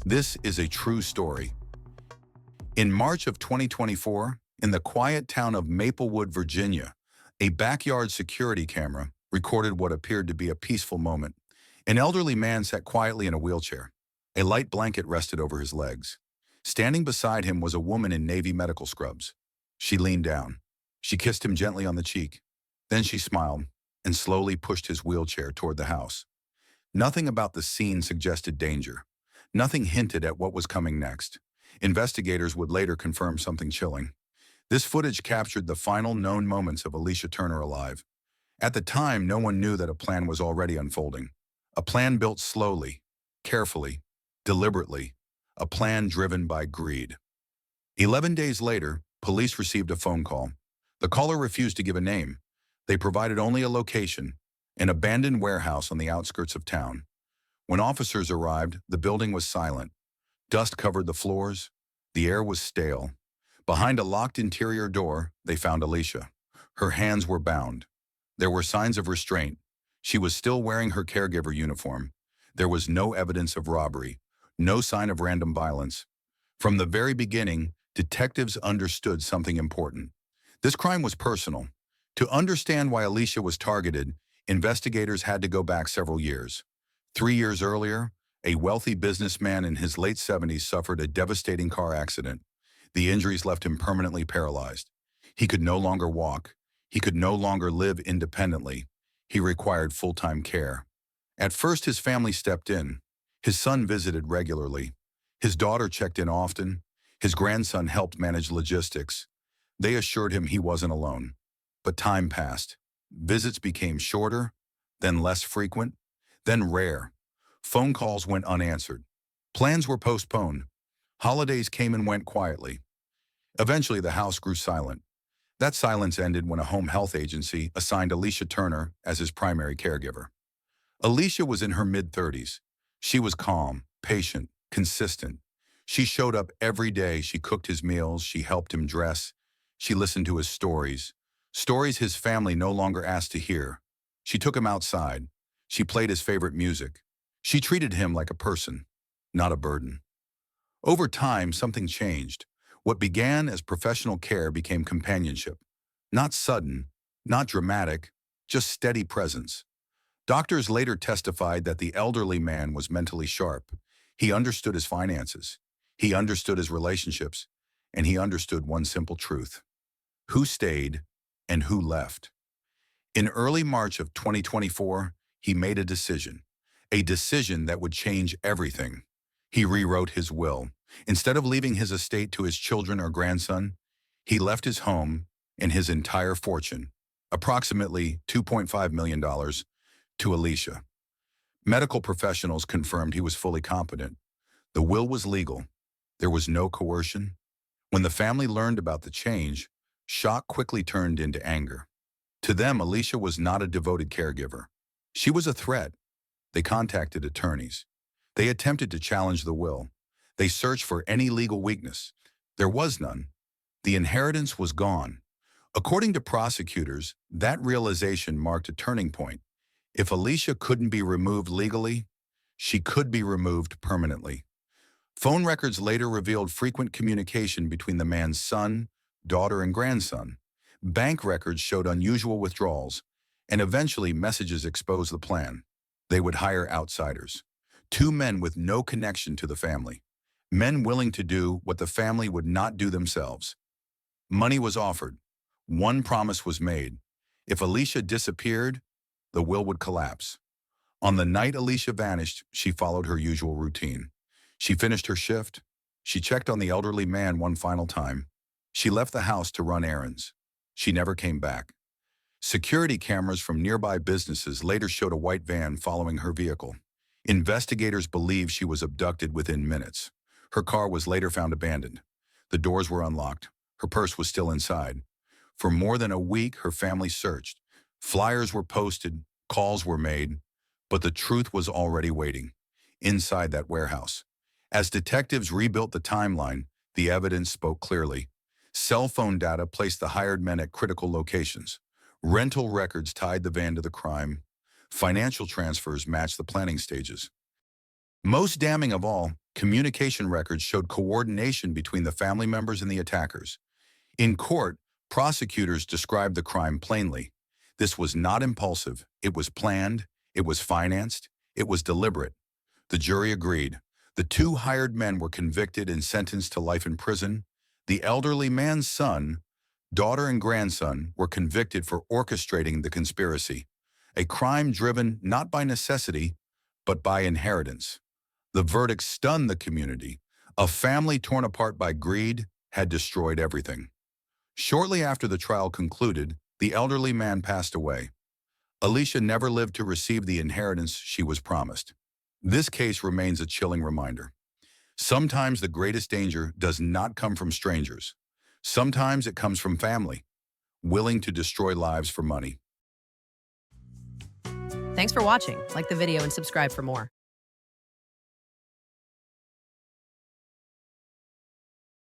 This is a true story. In March of 2024, in the quiet town of Maplewood, Virginia, a backyard security camera recorded what appeared to be a peaceful moment. An elderly man sat quietly in a wheelchair. A light blanket rested over his legs. Standing beside him was a woman in Navy medical scrubs. She leaned down. She kissed him gently on the cheek. Then she smiled and slowly pushed his wheelchair toward the house. Nothing about the scene suggested danger. Nothing hinted at what was coming next. Investigators would later confirm something chilling. This footage captured the final known moments of Alicia Turner alive. At the time, no one knew that a plan was already unfolding. A plan built slowly, carefully, deliberately. A plan driven by greed. 11 days later, police received a phone call. The caller refused to give a name. They provided only a location, an abandoned warehouse on the outskirts of town. When officers arrived, the building was silent. Dust covered the floors. The air was stale. Behind a locked interior door, they found Alicia. Her hands were bound. There were signs of restraint. She was still wearing her caregiver uniform. There was no evidence of robbery, no sign of random violence. From the very beginning, detectives understood something important. This crime was personal. To understand why Alicia was targeted, investigators had to go back several years. 3 years earlier, a wealthy businessman in his late 70s suffered a devastating car accident. The injuries left him permanently paralyzed. He could no longer walk. He could no longer live independently. He required full-time care. At first, his family stepped in. His son visited regularly. His daughter checked in often. His grandson helped manage logistics. They assured him he wasn't alone. But time passed. Visits became shorter, then less frequent, then rare. Phone calls went unanswered. Plans were postponed. Holidays came and went quietly. Eventually, the house grew silent. That silence ended when a home health agency assigned Alicia Turner as his primary caregiver. Alicia was in her mid-30s. She was calm, patient, consistent. She showed up every day. She cooked his meals. She helped him dress. She listened to his stories. Stories his family no longer asked to hear. She took him outside. She played his favorite music. She treated him like a person, not a burden. Over time, something changed. What began as professional care became companionship. Not sudden, not dramatic, just steady presence. Doctors later testified that the elderly man was mentally sharp. He understood his finances. He understood his relationships. And he understood one simple truth: who stayed and who left. In early March of 2024, he made a decision that would change everything. He rewrote his will. Instead of leaving his estate to his children or grandson, he left his home and his entire fortune, approximately $2.5 million, to Alicia. Medical professionals confirmed he was fully competent. The will was legal. There was no coercion. When the family learned about the change, shock quickly turned into anger. To them, Alicia was not a devoted caregiver. She was a threat. They contacted attorneys. They attempted to challenge the will. They searched for any legal weakness. There was none. The inheritance was gone. According to prosecutors, that realization marked a turning point. If Alicia couldn't be removed legally, she could be removed permanently. Phone records later revealed frequent communication between the man's son, daughter, and grandson. Bank records showed unusual withdrawals, and eventually messages exposed the plan. They would hire outsiders. Two men with no connection to the family. Men willing to do what the family would not do themselves. Money was offered. One promise was made. If Alicia disappeared, the will would collapse. On the night Alicia vanished, she followed her usual routine. She finished her shift. She checked on the elderly man one final time. She left the house to run errands. She never came back. Security cameras from nearby businesses later showed a white van following her vehicle. Investigators believe she was abducted within minutes. Her car was later found abandoned. The doors were unlocked. Her purse was still inside. For more than a week, her family searched. Flyers were posted, calls were made, but the truth was already waiting, inside that warehouse. As detectives rebuilt the timeline, the evidence spoke clearly. Cell phone data placed the hired men at critical locations. Rental records tied the van to the crime. Financial transfers matched the planning stages. Most damning of all, communication records showed coordination between the family members and the attackers. In court, prosecutors described the crime plainly. This was not impulsive. It was planned. It was financed. It was deliberate. The jury agreed. The two hired men were convicted and sentenced to life in prison. The elderly man's son, daughter, and grandson were convicted for orchestrating the conspiracy, a crime driven not by necessity, but by inheritance. The verdict stunned the community. A family torn apart by greed had destroyed everything. Shortly after the trial concluded, the elderly man passed away. Alicia never lived to receive the inheritance she was promised. This case remains a chilling reminder. Sometimes the greatest danger does not come from strangers. Sometimes it comes from family, willing to destroy lives for money. Thanks for watching. Like the video and subscribe for more.